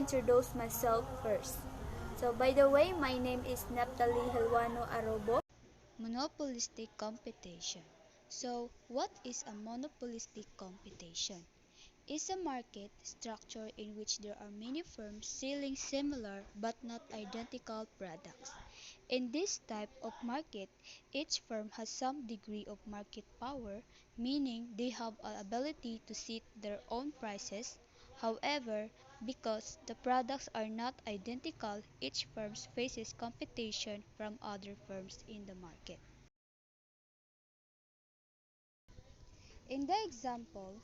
introduce myself first. So by the way, my name is Naphtali Helwano Arobo. Monopolistic competition. So, what is a monopolistic competition? Is a market structure in which there are many firms selling similar but not identical products. In this type of market, each firm has some degree of market power, meaning they have an ability to set their own prices. However, because the products are not identical, each firm faces competition from other firms in the market. In the example,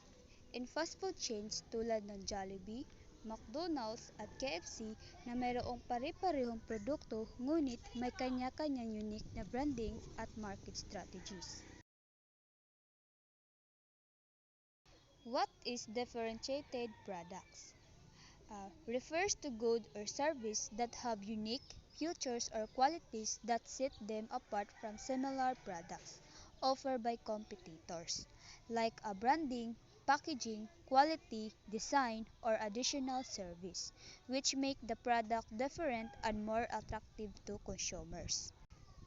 in fast food chains tulad ng Jollibee, McDonald's at KFC na mayroong pare-parehong produkto ngunit may kanya-kanyang unique na branding at market strategies. What is differentiated products? Refers to goods or service that have unique features or qualities that set them apart from similar products offered by competitors, like a branding, packaging, quality, design, or additional service, which make the product different and more attractive to consumers.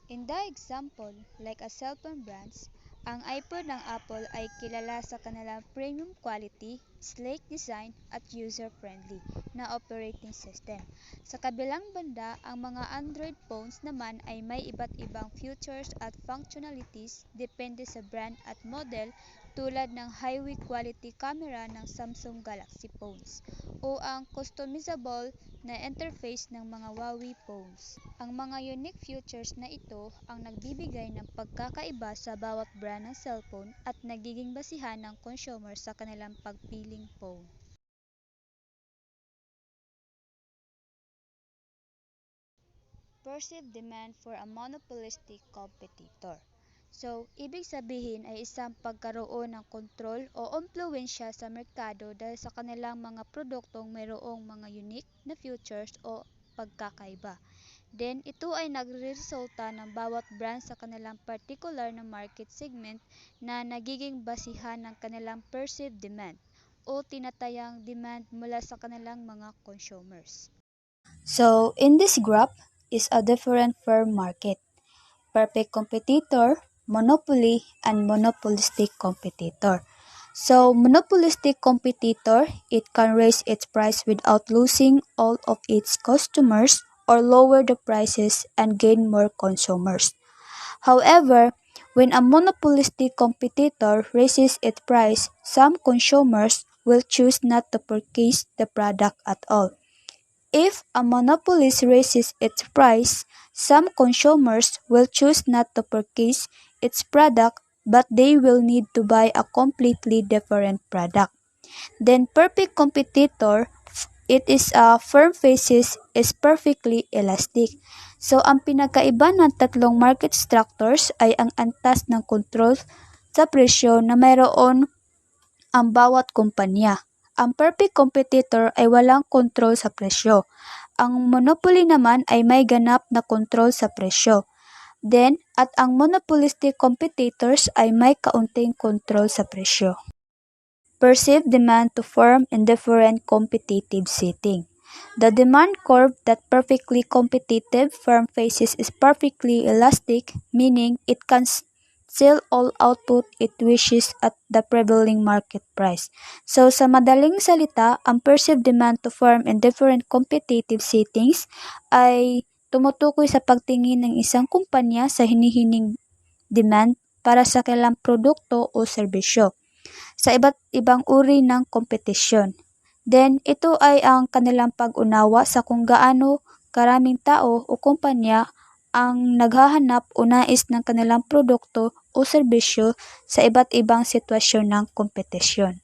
In the example, like a cellphone brands, ang iPhone ng Apple ay kilala sa kanilang premium quality, sleek design at user-friendly na operating system. Sa kabilang banda, ang mga Android phones naman ay may iba't ibang features at functionalities depende sa brand at model tulad ng high quality camera ng Samsung Galaxy phones o ang customizable na interface ng mga Huawei phones. Ang mga unique features na ito ang nagbibigay ng pagkakaiba sa bawat brand ng cellphone at nagiging basihan ng consumer sa kanilang pagpiling phone. Perceived demand for a monopolistic competitor. So, ibig sabihin ay isang pagkaroon ng kontrol o impluwensya sa merkado dahil sa kanilang mga produktong mayroong mga unique na features o pagkakaiba. Then, ito ay nagreresulta ng bawat brand sa kanilang particular na market segment na nagiging basihan ng kanilang perceived demand o tinatayang demand mula sa kanilang mga consumers. So, in this graph is a different firm market. Perfect competitor, monopoly, and monopolistic competitor. So, monopolistic competitor, it can raise its price without losing all of its customers or lower the prices and gain more consumers. However, when a monopolistic competitor raises its price, some consumers will choose not to purchase the product at all. If a monopolist raises its price, some consumers will choose not to purchase its product but they will need to buy a completely different product. Then perfect competitor, it is a firm faces is perfectly elastic. So ang pinagkaiba ng tatlong market structures ay ang antas ng control sa presyo na mayroon ang bawat kumpanya. Ang perfect competitor ay walang kontrol sa presyo. Ang monopoly naman ay may ganap na kontrol sa presyo. Then, at ang monopolistic competitors ay may kaunting kontrol sa presyo. Perceived demand to form in different competitive setting. The demand curve that perfectly competitive firm faces is perfectly elastic, meaning it can sell all output it wishes at the prevailing market price. So, sa madaling salita, ang perceived demand to firm in different competitive settings ay tumutukoy sa pagtingin ng isang kumpanya sa hinihining demand para sa kanilang produkto o serbisyo sa iba't ibang uri ng kompetisyon. Then, ito ay ang kanilang pag-unawa sa kung gaano karaming tao o kumpanya ang naghahanap o nais ng kanilang produkto o serbisyo sa iba't ibang sitwasyon ng kompetisyon.